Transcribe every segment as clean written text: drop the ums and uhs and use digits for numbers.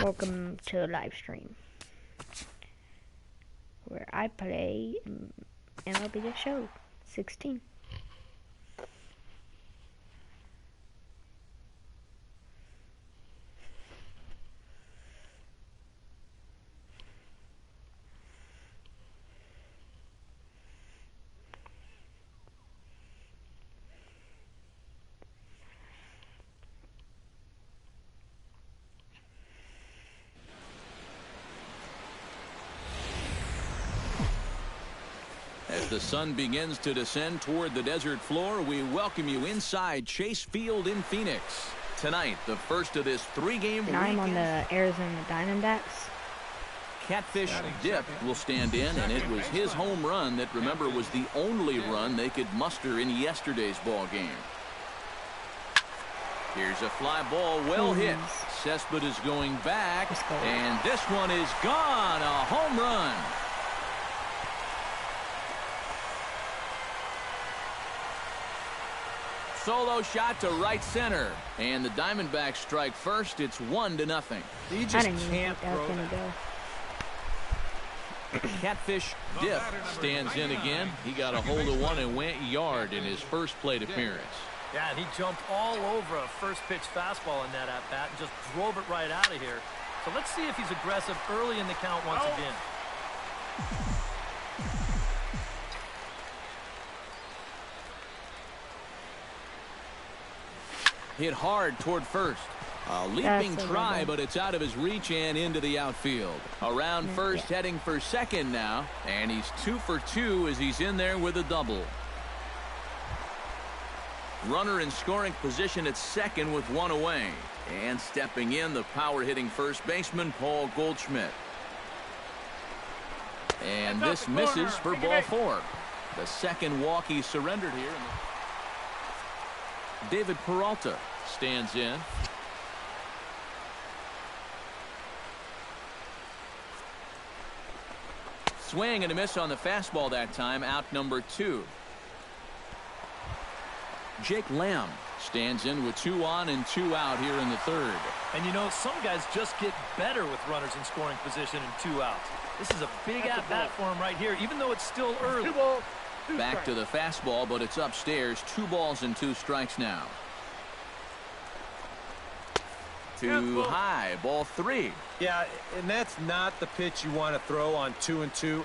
Welcome to a live stream where I play MLB The Show 16. As the sun begins to descend toward the desert floor, we welcome you inside Chase Field in Phoenix. Tonight, the first of this three-game weekend. I'm on the Arizona Diamondbacks. Catfish Dip will stand in, and it was his home run that, remember, was the only run they could muster in yesterday's ball game. Here's a fly ball, well hit. Cespedes going back, and this one is gone. A home run. Solo shot to right center, and the Diamondbacks strike first. It's 1-0. You just can't throw that. Catfish Dip stands in again. He got a hold of one and went yard in his first plate appearance. Yeah, and he jumped all over a first pitch fastball in that at bat and just drove it right out of here. So let's see if he's aggressive early in the count once again. Hit hard toward first. A leaping try, but it's out of his reach and into the outfield. Around first, heading for second now. And he's 2 for 2 as he's in there with a double. Runner in scoring position at second with one away. And stepping in, the power-hitting first baseman, Paul Goldschmidt. And this misses for ball 4. The second walk he surrendered here. David Peralta stands in. Swing and a miss on the fastball that time. Out number 2. Jake Lamb stands in with 2 on and 2 out here in the third. And you know, some guys just get better with runners in scoring position and 2 outs. This is a big at-bat for him right here, even though it's still early. Back to the fastball, but it's upstairs. 2 balls and 2 strikes now. Too high, ball 3. Yeah, and that's not the pitch you want to throw on 2-2. I mean,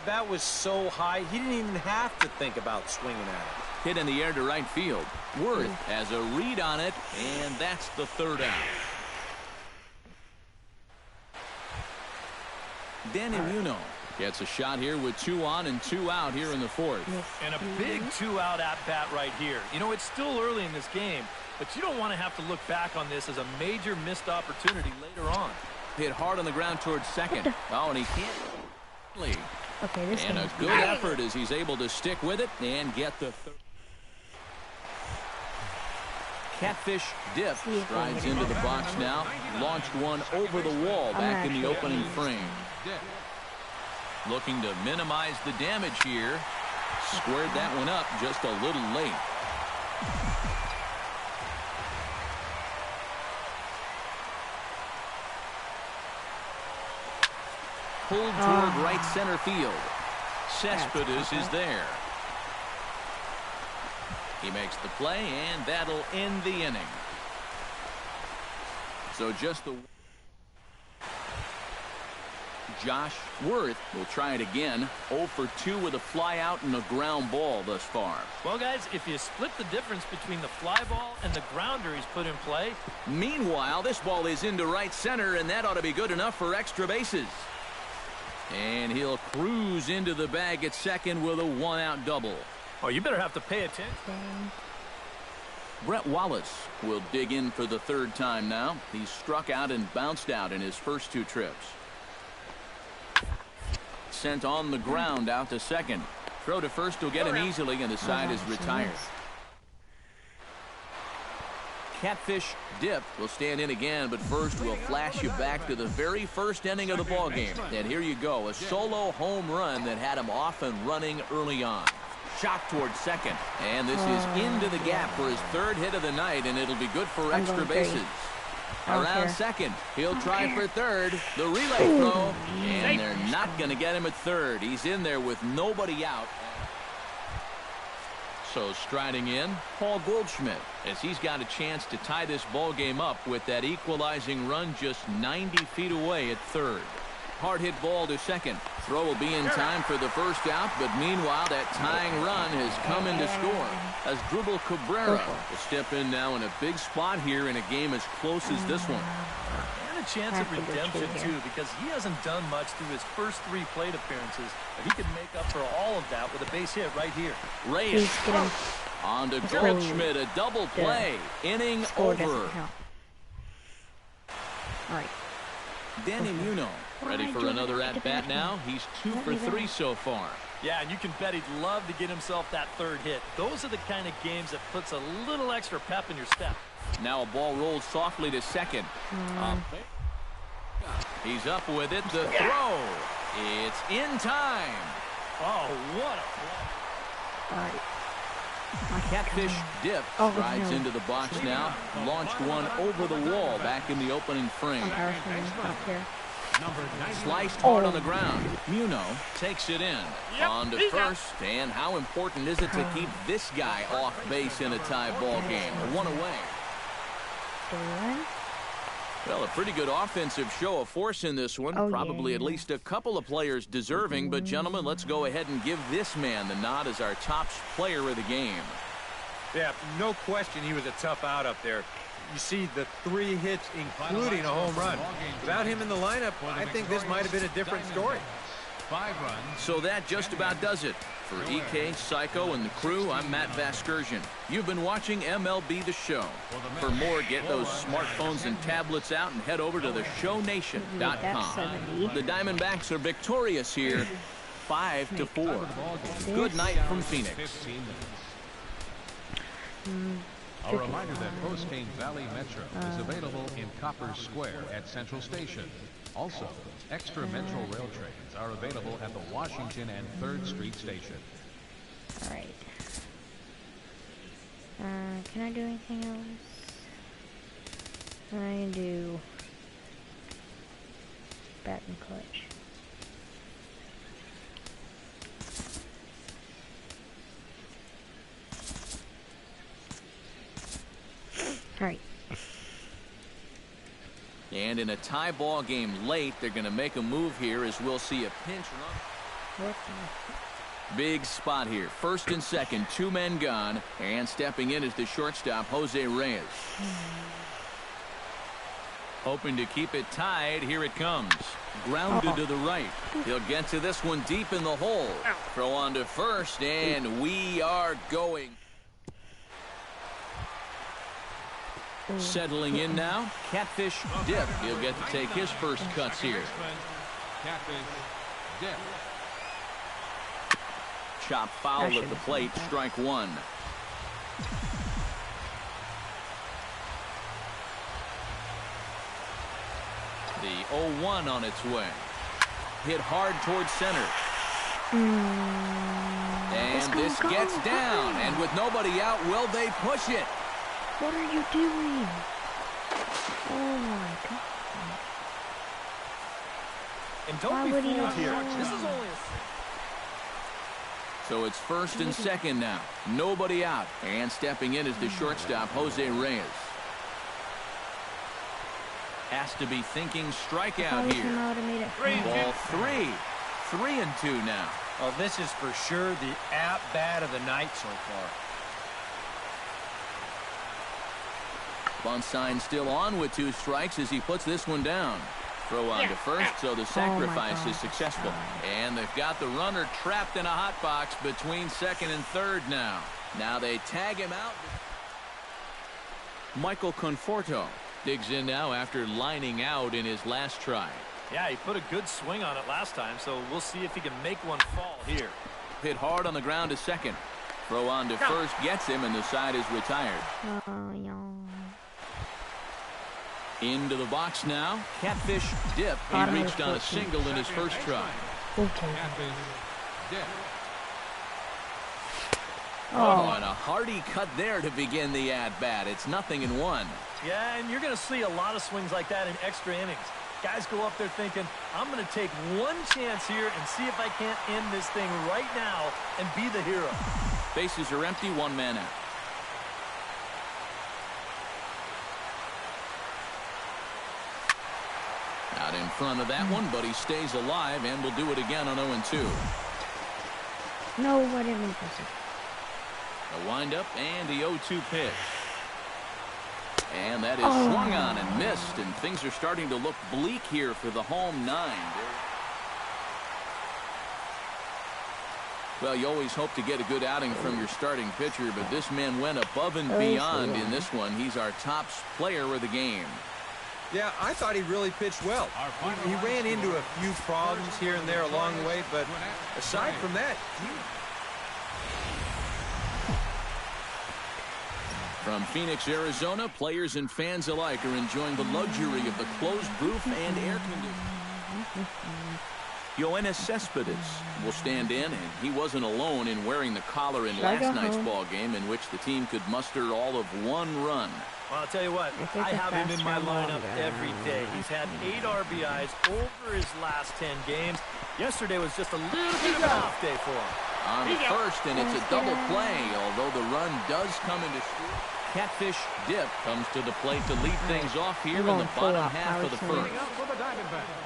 that was so high, he didn't even have to think about swinging at it. Hit in the air to right field. Worth has a read on it, and that's the third out. Danny Muno gets a shot here with 2 on and 2 out here in the fourth. And a big 2-out at-bat right here. You know, it's still early in this game, but you don't want to have to look back on this as a major missed opportunity later on. Hit hard on the ground towards second. Oh, and he can't. Okay, and a good effort as he's able to stick with it and get the third. Catfish Dip strides into the box now. Launched one over the wall back in the opening frame. Looking to minimize the damage here. Squared that one up just a little late. Pulled toward right center field. Cespedes is there. He makes the play, and that'll end the inning. So just the... Josh Worth will try it again. 0 for 2 with a fly out and a ground ball thus far. Well, guys, if you split the difference between the fly ball and the grounder he's put in play. Meanwhile, this ball is into right center, and that ought to be good enough for extra bases. And he'll cruise into the bag at second with a 1-out double. Oh, you better have to pay attention. Brett Wallace will dig in for the third time now. He struck out and bounced out in his first 2 trips. Sent on the ground out to second. Throw to first will get him easily, and the side is retired. Catfish Dip will stand in again, but first we'll flash you back to the very first inning of the ball game. And here you go, a solo home run that had him off and running early on. Shot towards second, and this is into the gap for his 3rd hit of the night, and it'll be good for extra bases. Around second. He'll try for third. The relay throw. And they're not going to get him at third. He's in there with nobody out. So striding in, Paul Goldschmidt, as he's got a chance to tie this ball game up with that equalizing run just 90 feet away at third. Hard hit ball to second. Throw will be in time for the first out, but meanwhile that tying run has come in to score as Dribble Cabrera will step in now in a big spot here in a game as close as this one. And a chance at redemption too, because he hasn't done much through his first 3 plate appearances, but he can make up for all of that with a base hit right here. Reyes on to Goldschmidt, a double play, inning over. Danny Muno ready for another at-bat now. He's 2 for 3 so far. Yeah, and you can bet he'd love to get himself that third hit. Those are the kind of games that puts a little extra pep in your step. Now a ball rolls softly to second. He's up with it. The throw. It's in time. Oh, what a play. Catfish Dip rides into the box now. Launched one over the wall back in the opening frame. Sliced hard on the ground. Muno takes it in. On to first. And how important is it to keep this guy off base in a tie ball game? 1 away. Well, a pretty good offensive show of force in this one. Probably at least a couple of players deserving. But, gentlemen, let's go ahead and give this man the nod as our top player of the game. Yeah, no question he was a tough out up there. You see the 3 hits, including a home run. Without him in the lineup, I think this might have been a different story. 5 runs. So that just about does it. For EK, Psycho, and the crew, I'm Matt Vasgersian. You've been watching MLB The Show. For more, get those smartphones and tablets out and head over to theshownation.com. The Diamondbacks are victorious here, 5-4. Good night from Phoenix. A reminder that Postgame Valley Metro is available in Copper Square at Central Station. Also, extra Metro rail trains are available at the Washington and 3rd Street Station. All right. Can I do anything else? I can do bat and clutch. All right. And in a tie ball game late, they're going to make a move here as we'll see a pinch run. Big spot here. First and second, 2 men gone. And stepping in is the shortstop, Jose Reyes. Hoping to keep it tied. Here it comes. Grounded to the right. He'll get to this one deep in the hole. Throw on to first, and we are going. Settling in now, Catfish Dip. He'll get to take his first cuts here. Catfish Dip. Chop foul at the plate, strike 1. The 0-1 on its way. Hit hard towards center. And this gets down. And with nobody out, will they push it? What are you doing? Oh my God. And don't be fooled here. This is only a... So it's first and second now. Nobody out. And stepping in is the shortstop, Jose Reyes. Has to be thinking strikeout here. Ball 3. 3-2 now. Oh, this is for sure the at-bat of the night so far. Bunt sign still on with 2 strikes as he puts this one down. Throw on to first, so the sacrifice is successful. And they've got the runner trapped in a hot box between second and third now. Now they tag him out. Michael Conforto digs in now after lining out in his last try. Yeah, he put a good swing on it last time, so we'll see if he can make one fall here. Hit hard on the ground to second. Throw on to first, gets him, and the side is retired. Into the box now. Catfish Dip. He reached on a single in his first try. Catfish Dip. Oh, and a hearty cut there to begin the at-bat. It's 0-1. Yeah, and you're going to see a lot of swings like that in extra innings. Guys go up there thinking, I'm going to take one chance here and see if I can't end this thing right now and be the hero. Bases are empty, one man out. Out in front of that one, but he stays alive and will do it again on 0-2. No, I didn't mean to press it. A windup and the 0-2 pitch. And that is swung on and missed, and things are starting to look bleak here for the home 9. Well, you always hope to get a good outing from your starting pitcher, but this man went above and beyond in this one. He's our top player of the game. Yeah, I thought he really pitched well. He ran into a few problems here and there along the way, but aside from that, From Phoenix, Arizona, players and fans alike are enjoying the luxury of the closed roof and air conditioning. Yoenis Cespedes will stand in, and he wasn't alone in wearing the collar in last night's ball game, in which the team could muster all of 1 run. Well, I'll tell you what, I have him in my lineup every day. He's had 8 RBIs over his last 10 games. Yesterday was just a little bit of an off day for him. On the first, and it's a double play, although the run does come into score. Catfish Dip comes to the plate to lead things off here in the bottom half of the first.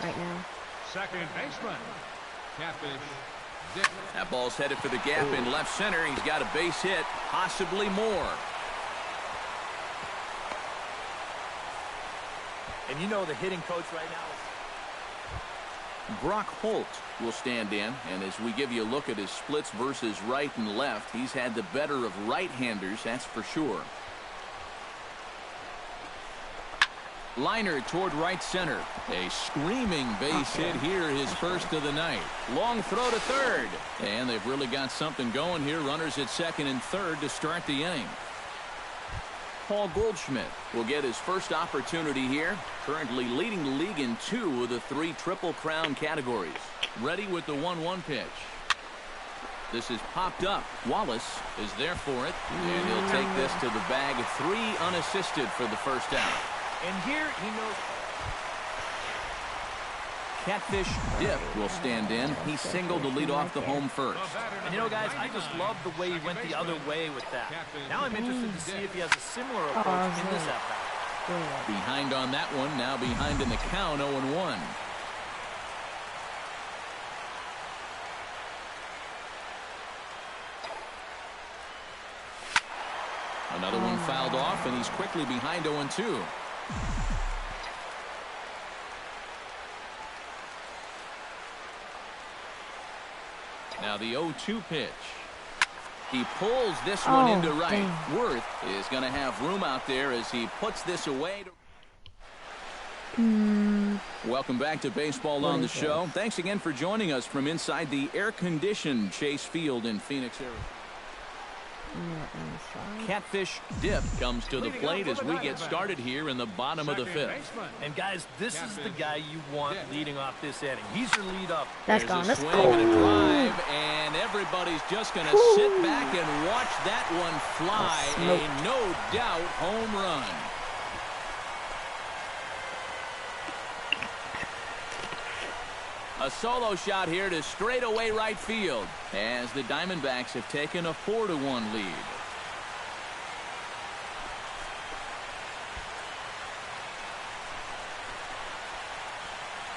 Right now. Second baseman, Catfish Dip. That ball's headed for the gap in left center. He's got a base hit, possibly more. And you know the hitting coach right now is... Brock Holt will stand in, and as we give you a look at his splits versus right and left, he's had the better of right-handers, that's for sure. Liner toward right center. A screaming base hit here, his first of the night. Long throw to third. And they've really got something going here. Runners at second and third to start the inning. Paul Goldschmidt will get his first opportunity here. Currently leading the league in 2 of the 3 Triple Crown categories. Ready with the 1-1 pitch. This is popped up. Wallace is there for it. And he'll take this to the bag. 3 unassisted for the first out. And here he knows... Catfish Dip will stand in. He singled to lead off the home first. And you know, guys, I just love the way he went the other way with that. Now I'm interested to see if he has a similar approach in this at-bat. Behind on that one. Now behind in the count, 0-1. Another one fouled off, and he's quickly behind 0-2. Now the 0-2 pitch. He pulls this one into right. Dang. Worth is going to have room out there as he puts this away. Welcome back to Baseball on the Show. Thanks again for joining us from inside the air-conditioned Chase Field in Phoenix, Arizona. Catfish Dip comes to the plate as we get started here in the bottom of the 5th. And guys, this is the guy you want leading off this inning. He's your lead up. That's gone. Let's swing go. and a drive, and everybody's just going to sit back and watch that one fly. A no doubt home run. A solo shot here to straightaway right field as the Diamondbacks have taken a 4-1 lead.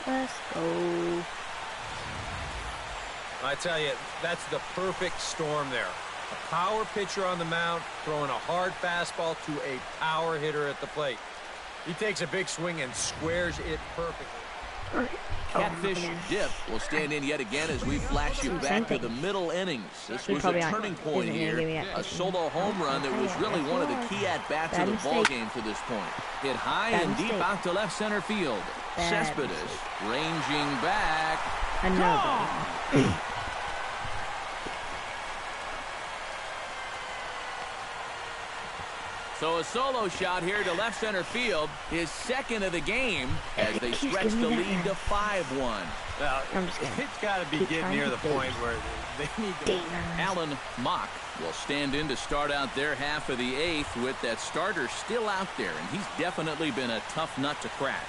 Let's go. I tell you, that's the perfect storm there. A power pitcher on the mound throwing a hard fastball to a power hitter at the plate. He takes a big swing and squares it perfectly. Catfish Dip will stand in yet again as we flash you back to the middle innings. This was a turning point here. A solo home run that was really one of the key at-bats of the ballgame to this point. Hit high and deep out to left center field. Cespedes ranging back. Another. So a solo shot here to left center field, his second of the game, as they stretch the lead to 5-1. Well, it's got to be getting near the point where they need to. Alan Mock will stand in to start out their half of the 8th with that starter still out there, and he's definitely been a tough nut to crack.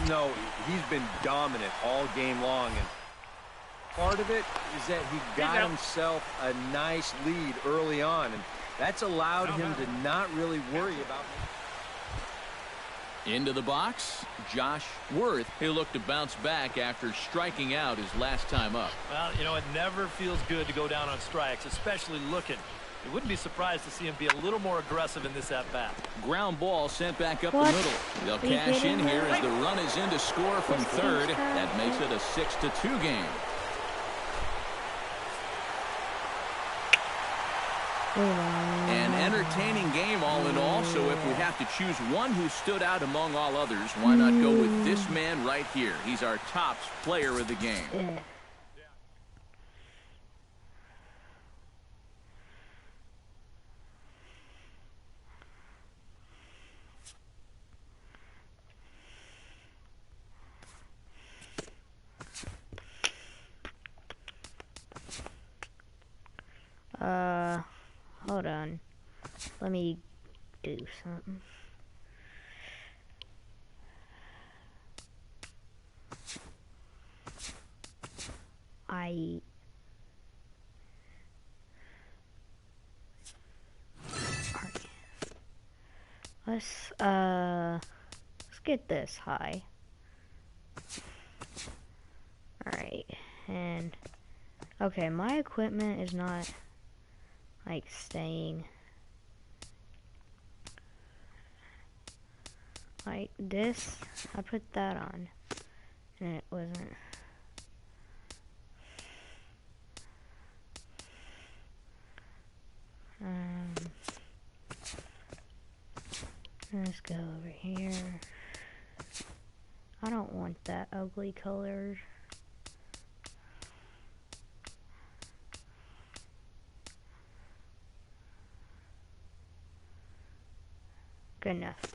No, he's been dominant all game long, and part of it is that he got himself a nice lead early on, and that's allowed him to not really worry about it. Into the box, Josh Worth, who looked to bounce back after striking out his last time up. Well, you know, it never feels good to go down on strikes, especially looking. You wouldn't be surprised to see him be a little more aggressive in this at-bat. Ground ball sent back up the middle. They'll cash in here as the run is in to score from third. That makes it a 6-2 game. An entertaining game all in all, so if we have to choose one who stood out among all others, why not go with this man right here? He's our top player of the game. Hold on. Let me do something. Alright. Let's get this high. Alright, and okay, my equipment is not like staying like this. I put that on and it wasn't. Let's go over here. I don't want that ugly color. Good enough.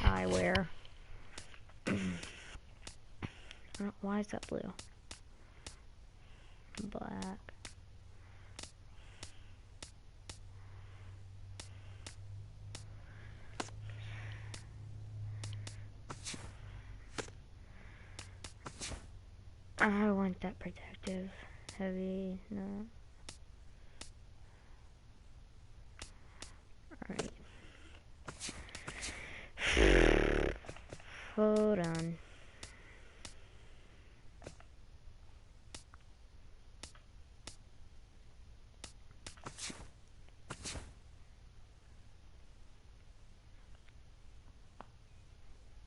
Eyewear. Why is that blue? Black. I want that protective heavy, no. Alright. Hold on.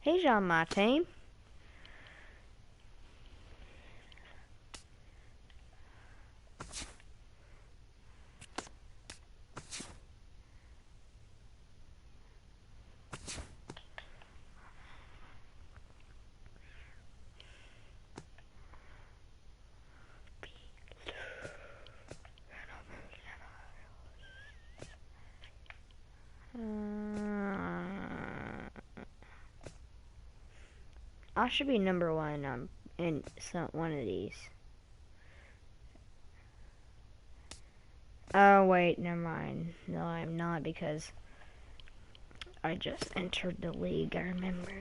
He's on my team. I should be number one in one of these. Oh wait, never mind. No, I'm not, because I just entered the league, I remember.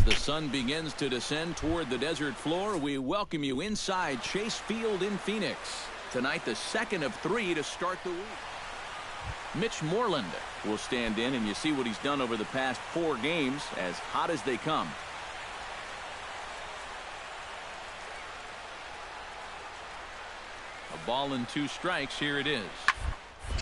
the sun begins to descend toward the desert floor, we welcome you inside Chase Field in Phoenix. Tonight, the second of 3 to start the week. Mitch Moreland will stand in, and you see what he's done over the past 4 games, as hot as they come. A ball and 2 strikes. Here it is.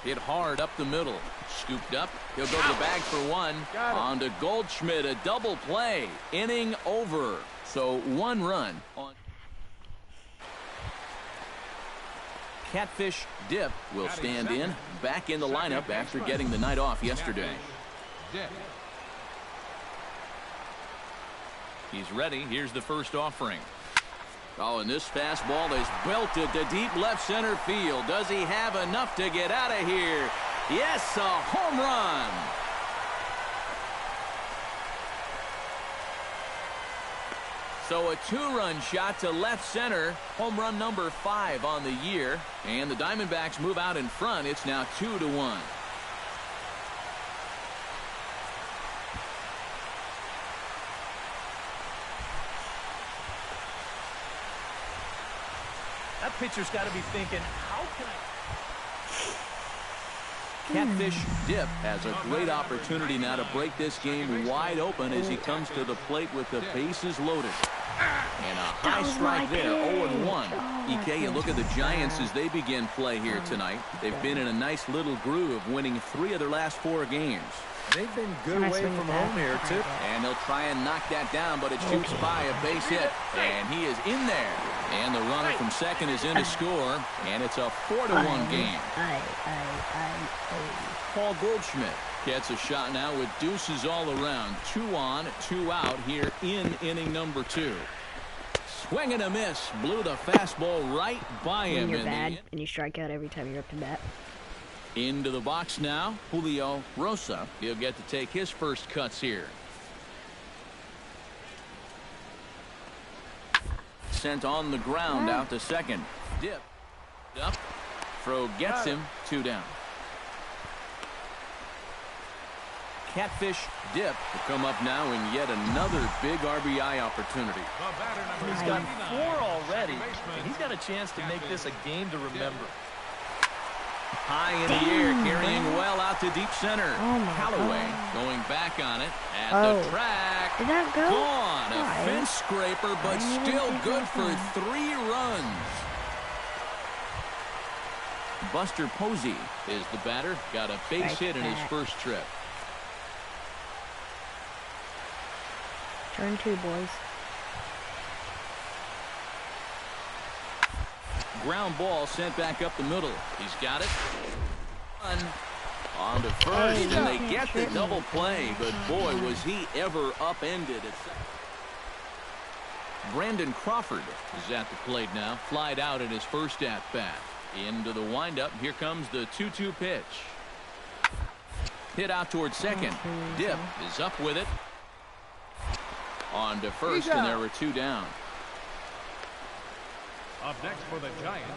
Hit hard up the middle. Scooped up. He'll go to the bag for 1. On to Goldschmidt. A double play. Inning over. So 1 run on. Catfish Dip will stand in. Back in the lineup after getting the night off yesterday. He's ready. Here's the first offering. Oh, and this fastball is belted to deep left center field. Does he have enough to get out of here? Yes, a home run. So a 2-run shot to left center. Home run number 5 on the year. And the Diamondbacks move out in front. It's now 2-1. That pitcher's got to be thinking, how can I... Catfish Dip has a great opportunity now to break this game wide open as he comes to the plate with the bases loaded. And a high strike there, 0-1. EK, you look at the Giants as they begin play here tonight. They've been in a nice little groove, winning 3 of their last 4 games. They've been good away from home here, too. And they'll try and knock that down, but it shoots by a base hit. And he is in there. And the runner from second is in to score. And it's a 4-1 game. Paul Goldschmidt gets a shot now with deuces all around. 2 on, 2 out here in inning number 2. Swing and a miss. Blew the fastball right by him. You're bad and you strike out every time you're up to bat. Into the box now, Julio Rosa. He'll get to take his first cuts here. Sent on the ground out to second. Dip. Up. Throw gets him. 2 down. Catfish Dip will come up now in yet another big RBI opportunity. He's got 4 already, and he's got a chance to make this a game to remember. High in the air, carrying well out to deep center. Callaway going back on it at the track. Did that go? Gone. A fence scraper, but still good for 3 runs. Buster Posey is the batter. Got a base hit in his first trip. Turn 2, boys. Ground ball sent back up the middle. He's got it. On to first, and they get the double play, but boy, was he ever upended at second. Brandon Crawford is at the plate now. Flied out in his first at-bat. Into the windup. Here comes the 2-2 pitch. Hit out towards second. Dip is up with it. On to first, and there were 2 down. Up next for the Giants.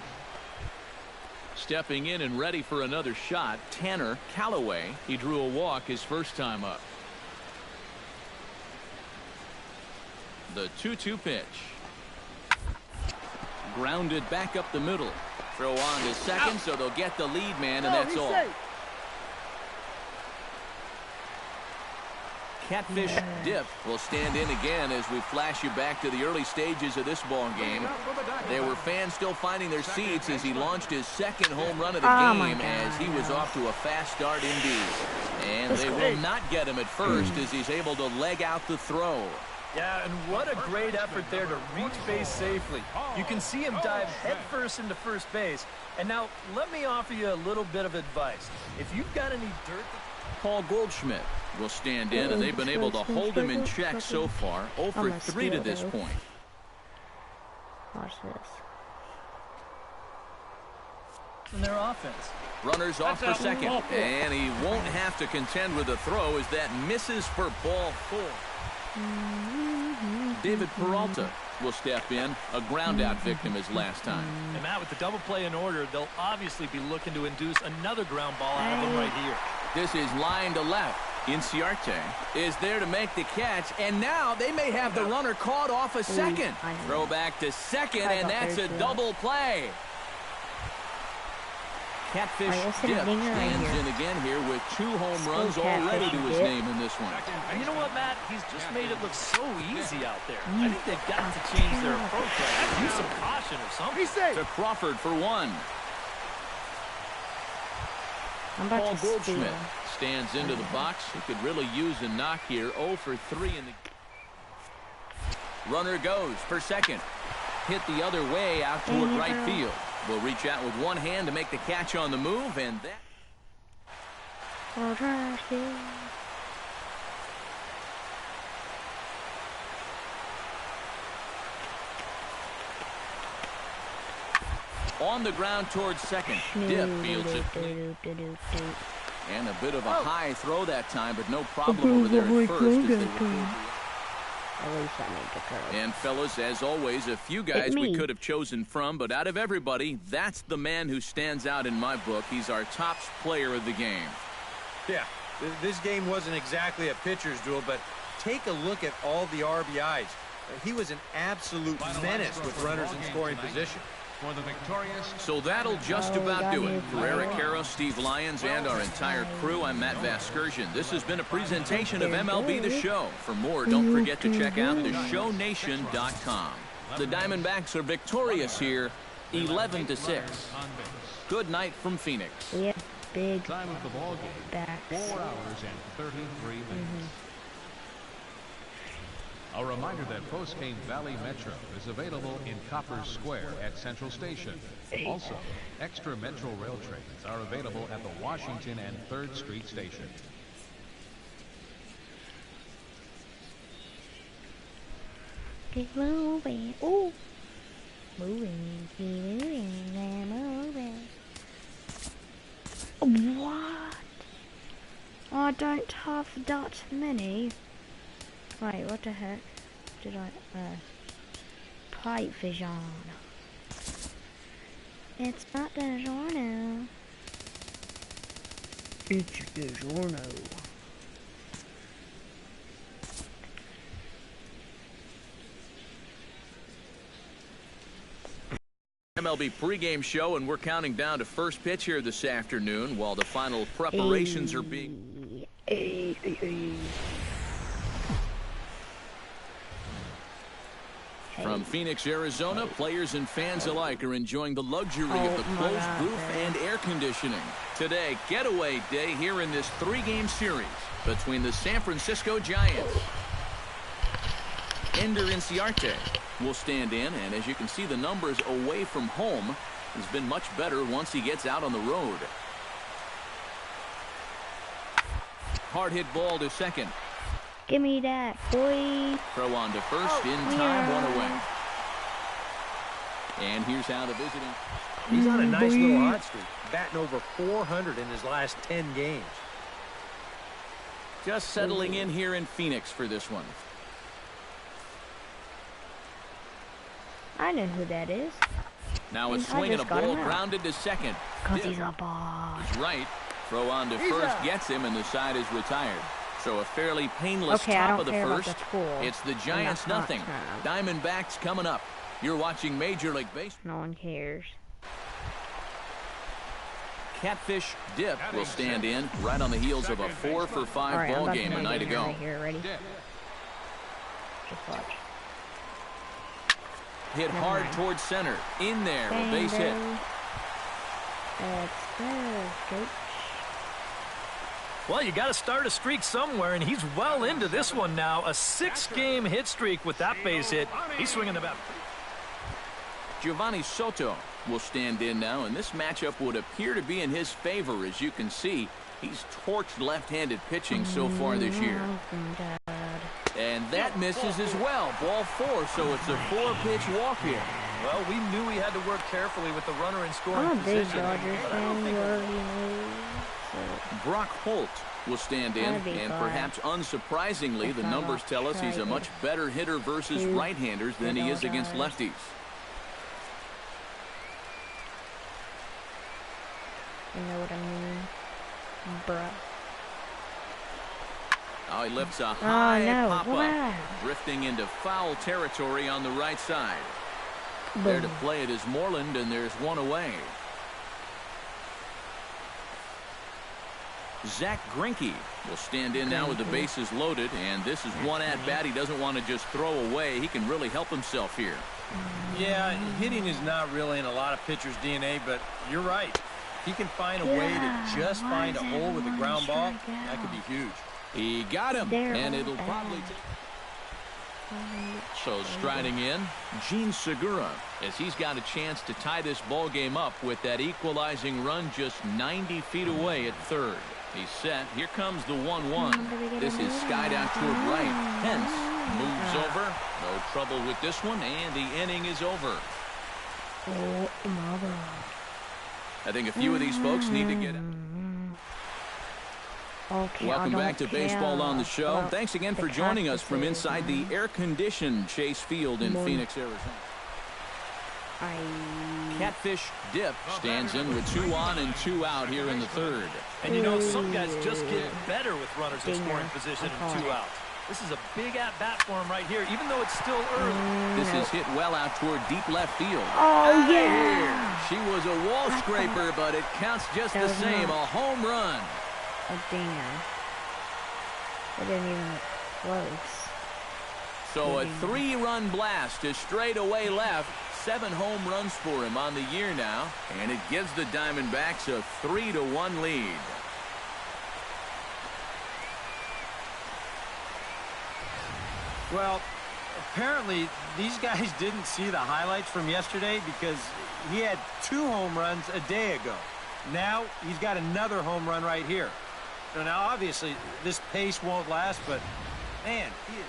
Stepping in and ready for another shot, Tanner Callaway. He drew a walk his first time up. The 2-2 pitch. Grounded back up the middle. Throw on to second, so they'll get the lead man, and that's all. Catfish Dip will stand in again as we flash you back to the early stages of this ball game. There were fans still finding their seats as he launched his second home run of the game as he was off to a fast start indeed. And they will not get him at first as he's able to leg out the throw. Yeah, and what a great effort there to reach base safely. You can see him dive headfirst into first base. And now, let me offer you a little bit of advice. If you've got any dirt... Paul Goldschmidt will stand in, and they've been able to hold him in check so far. 0 for 3 to this point. Watch this. In their offense. Runners off for second, and he won't have to contend with a throw as that misses for ball 4. David Peralta will step in, a ground-out victim his last time. And Matt, with the double play in order, they'll obviously be looking to induce another ground ball out of him right here. This is line to left. Inciarte is there to make the catch, and now they may have the runner caught off a second. Throw back to second, and that's a double play. Catfish Dip stands in again here with 2 home runs already to his name in this one. And you know what, Matt? He's just made it look so easy out there. I think they've got to change their approach right now. Use some caution or something. To Crawford for 1. Paul Goldschmidt stands into the box. He could really use a knock here. 0 for 3 in the... Runner goes for second. Hit the other way out toward right field. Will reach out with one hand to make the catch on the move, and that... On the ground towards second. Dip fields it. And a bit of a high throw that time, but no problem over there at first as they were... At least I made the curve. And fellas, as always, a few guys we could have chosen from, but out of everybody, that's the man who stands out in my book. He's our top player of the game. Yeah, this game wasn't exactly a pitcher's duel, but take a look at all the RBIs. He was an absolute menace with runners in scoring position. For the victorious... So that'll just about do it. For Eric Harrow, Steve Lyons, and our entire crew, I'm Matt Vasgersian. This has been a presentation of MLB The Show. For more, don't forget to check out theshownation.com. The Diamondbacks are victorious here, 11-6. Good night from Phoenix. Yeah, big Time of the ball game, backs. 4 hours and 33 minutes. A reminder that Postgame Valley Metro is available in Copper Square at Central Station. Also, extra Metro rail trains are available at the Washington and 3rd Street Station. Keep moving. Ooh. Moving. Keep moving. What? I don't have that many. Wait, what the heck did I, pipe vision. It's not DiGiorno. It's DiGiorno. MLB pregame show, and we're counting down to first pitch here this afternoon while the final preparations are being... From Phoenix, Arizona, players and fans alike are enjoying the luxury of the closed roof and air conditioning. Today, getaway day here in this 3-game series between the San Francisco Giants. Ender Inciarte will stand in, and as you can see, the numbers away from home has been much better once he gets out on the road. Hard hit ball to second. Give me that, boy. Throw on to first, in time, 1 away. And here's how the visiting... He's on a nice little hot streak, batting over 400 in his last 10 games. Just settling in here in Phoenix for this one. I know who that is. Now a swing and a ball grounded to second. Because he's a boss. He's right. Throw on to first, gets him, and the side is retired. So a fairly painless top of the first. It's the Giants nothing. Diamondbacks coming up. You're watching Major League Baseball. No one cares. Catfish Dip will stand in right on the heels of a 4-for-5 ball game a night ago. Here, ready? Just watch. Hit hard towards center. In there, a base hit. Let's go, coach. Well, you got to start a streak somewhere, and he's well into this one now. A 6-game hit streak with that base hit. He's swinging about. Giovanni Soto will stand in now, and this matchup would appear to be in his favor. As you can see, he's torched left-handed pitching so far this year. And that misses as well. Ball 4, so it's a 4-pitch walk here. Well, we knew he had to work carefully with the runner in scoring I'm a big position. Dodgers fan, you already know. Brock Holt will stand in, and perhaps unsurprisingly, the numbers tell us he's a much better hitter versus right-handers than he is against lefties. You know what I mean, bruh. Oh, he lifts a high pop-up, wow. drifting into foul territory on the right side. There to play it is Moreland, and there's one away. Zach Greinke will stand in now with the bases loaded, and this is one at-bat he doesn't want to just throw away. He can really help himself here. Yeah, hitting is not really in a lot of pitchers' DNA, but you're right. If he can find a way to just find a hole with a ground ball, that could be huge. He got him, and it'll probably take. So striding in, Gene Segura, as he's got a chance to tie this ball game up with that equalizing run just 90 feet away at third. He's set. Here comes the 1-1. This is skied out toward right. Hence moves over. No trouble with this one, and the inning is over. I think a few of these folks need to get it. Okay, welcome back to Baseball on the Show. Thanks again for joining us from inside the air-conditioned Chase Field in Phoenix, Arizona. Catfish Dip stands in with 2 on and 2 out here in the third. And you know, some guys just get better with runners in scoring position and 2 outs. This is a big at-bat for him right here, even though it's still early. This is hit well out toward deep left field. Oh, yeah! She was a wall scraper, but it counts just the same. A home run. Oh, damn. It didn't even close. So a 3-run blast to straightaway left. 7 home runs for him on the year now. And it gives the Diamondbacks a 3-1 lead. Well, apparently these guys didn't see the highlights from yesterday because he had 2 home runs a day ago. Now he's got another home run right here. So now obviously this pace won't last, but man, he is.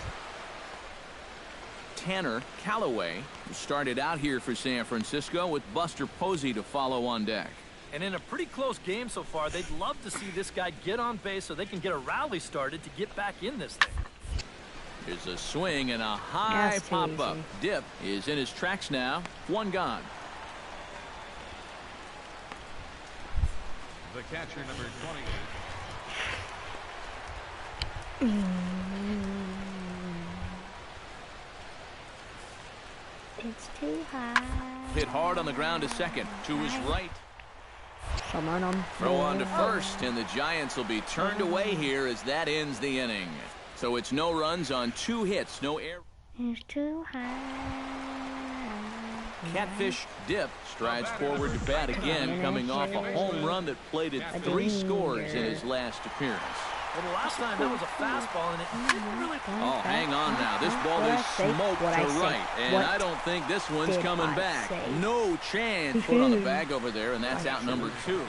Tanner Callaway started out here for San Francisco with Buster Posey to follow on deck. And in a pretty close game so far, they'd love to see this guy get on base so they can get a rally started to get back in this thing. Here's a swing and a high pop-up. Dip is in his tracks now. 1 gone. The catcher, number 28. It's too high. Hit hard on the ground to second. To his right. Throw on to first, and the Giants will be turned away here as that ends the inning. So it's no runs on 2 hits, no air. It's too high. Catfish Dip strides forward to bat again, coming off a home run that plated 3 scores in his last appearance. Well, the last time that was a fastball, and it didn't really... Oh, hang on now. This ball is smoked to right, and I don't think this one's coming back. No chance. Put on the bag over there, and that's out number 2.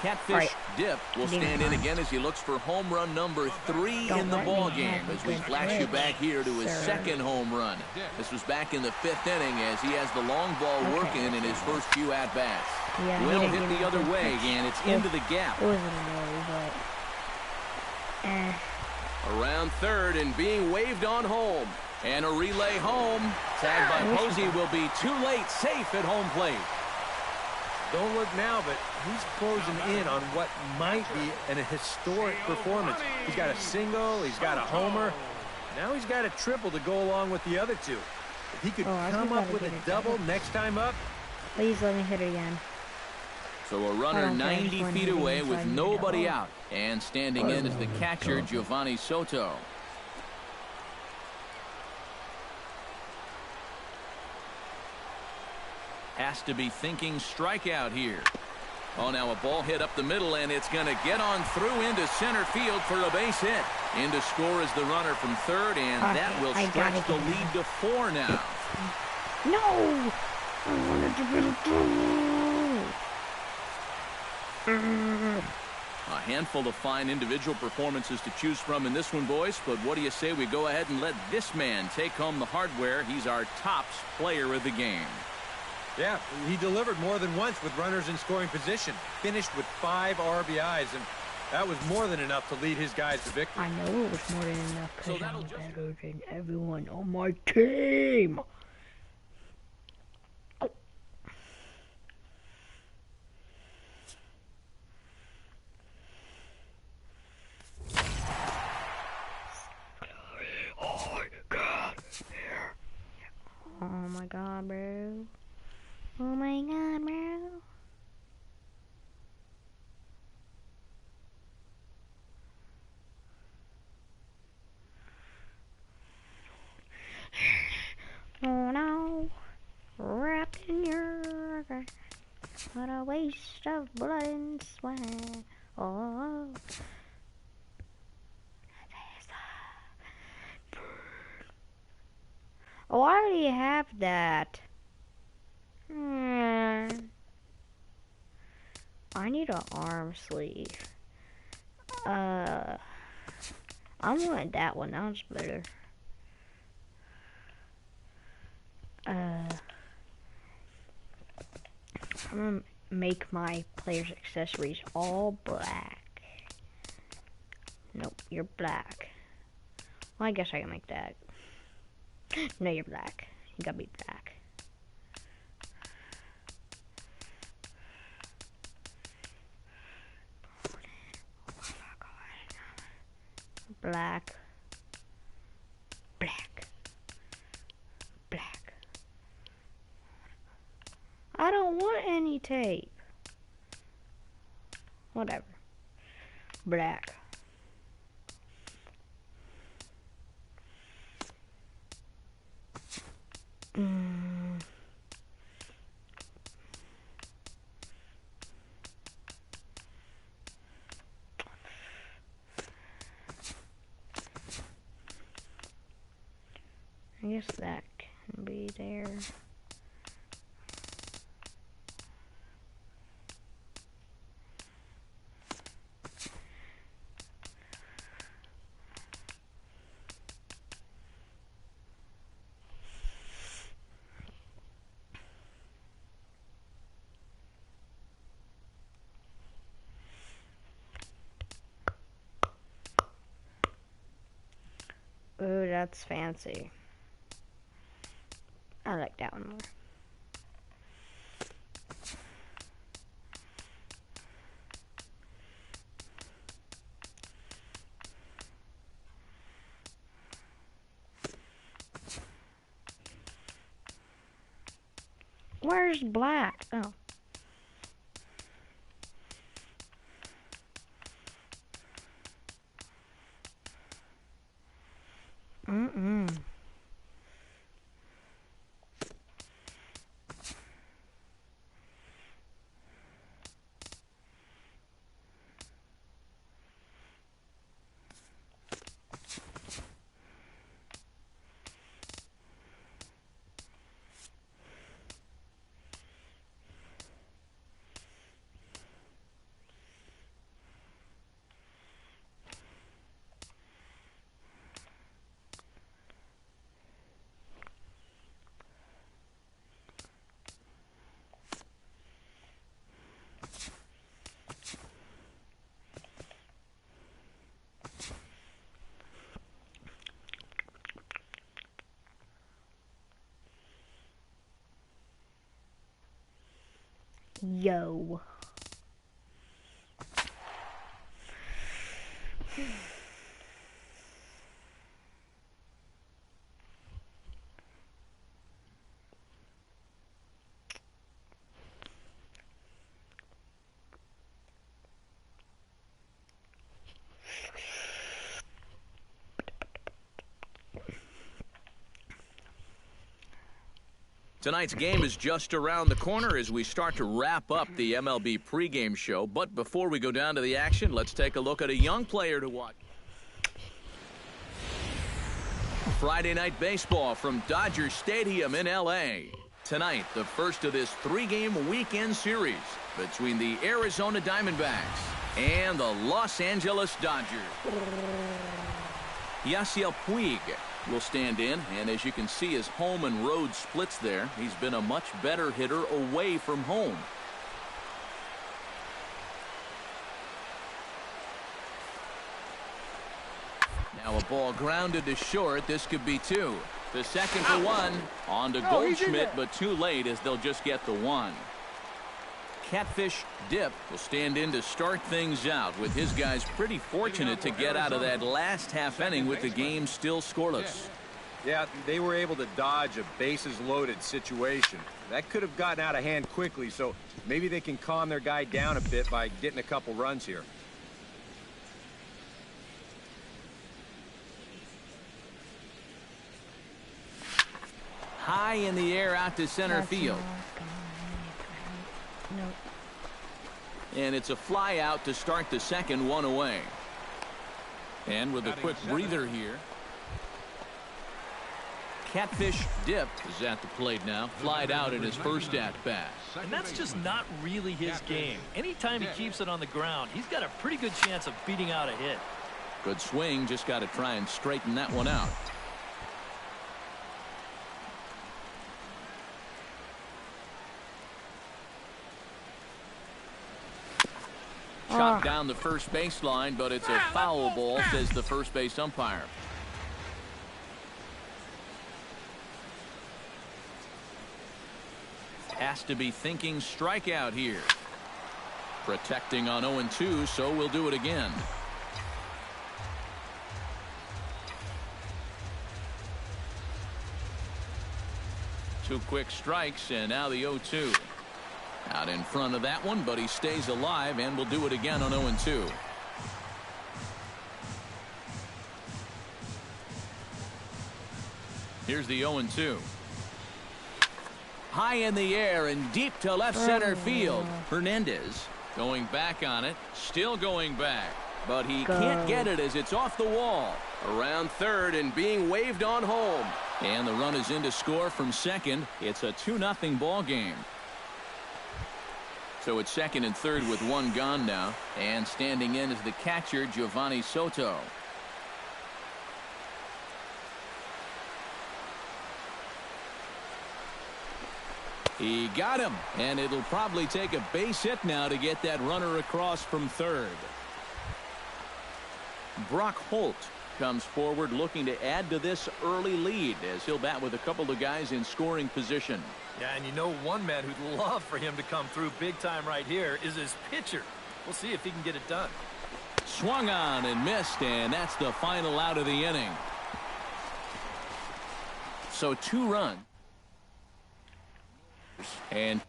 Catfish Dip will stand in again as he looks for home run number 3 in the ball game as we flash you back here to his 2nd home run. This was back in the 5th inning as he has the long ball working in his first few at-bats. Will hit the other way, and it's into the gap. Around third and being waved on home. And a relay home. Tagged by Posey will be too late. Safe at home plate. Don't look now, but he's closing in on what might be an historic performance. He's got a single, he's got a homer. Now he's got a triple to go along with the other 2. If he could come up with a double next time up. Please let me hit again. So a runner 90 feet away with nobody out. And standing in is the catcher, Giovanni Soto. Has to be thinking strikeout here. Oh, now a ball hit up the middle, and it's going to get on through into center field for a base hit. In to score is the runner from third, and that will stretch the lead to 4 now. No! I wanted to be through. A handful of fine individual performances to choose from in this one, boys. But what do you say we go ahead and let this man take home the hardware? He's our tops player of the game. Yeah, he delivered more than once with runners in scoring position. Finished with 5 RBIs, and that was more than enough to lead his guys to victory. I know it was more than enough because I'm better than everyone on my team. What a waste of blood and sweat. Oh. Oh, I already have that. I need an arm sleeve. I want that one. That one's better. I'm gonna make my players' accessories all black. Nope, you're black. Well, I guess I can make that. No, you're black. You gotta be black. Black. Black. Black. I don't want any tape. Whatever. Black. I guess that can be there. Ooh, that's fancy. I like that one more. Where's black? Oh. Yo. Tonight's game is just around the corner as we start to wrap up the MLB pregame show. But before we go down to the action, let's take a look at a young player to watch. Friday Night Baseball from Dodger Stadium in L.A. Tonight, the first of this three-game weekend series between the Arizona Diamondbacks and the Los Angeles Dodgers. Yasiel Puig will stand in, and as you can see, his home and road splits there. He's been a much better hitter away from home. Now a ball grounded to short. This could be two. The second for one. On to Goldschmidt, but too late as they'll just get the one. Catfish Dip will stand in to start things out, with his guys pretty fortunate to get out of that last half inning with the game still scoreless. Yeah, they were able to dodge a bases-loaded situation. That could have gotten out of hand quickly, so maybe they can calm their guy down a bit by getting a couple runs here. High in the air out to center field. Nope. And it's a fly out to start the second, one away. And with a quick breather here. Catfish Dip is at the plate now. Flied out in his first at-bat. And that's just not really his game. Anytime he keeps it on the ground, he's got a pretty good chance of beating out a hit. Good swing. Just got to try and straighten that one out. Shot down the first baseline, but it's a foul ball, says the first base umpire. Has to be thinking strikeout here. Protecting on 0-2, so we'll do it again. Two quick strikes, and now the 0-2. Out in front of that one, but he stays alive, and we'll do it again on 0-2. Here's the 0-2. High in the air and deep to left center field. Hernandez going back on it, still going back, but he can't get it as it's off the wall. Around third and being waved on home. And the run is in to score from second. It's a 2-0 ball game. So it's second and third with one gone now. And standing in is the catcher, Giovanni Soto. He got him, and it'll probably take a base hit now to get that runner across from third. Brock Holt comes forward looking to add to this early lead as he'll bat with a couple of guys in scoring position. Yeah, and you know one man who'd love for him to come through big time right here is his pitcher. We'll see if he can get it done. Swung on and missed, and that's the final out of the inning. So 2 runs. And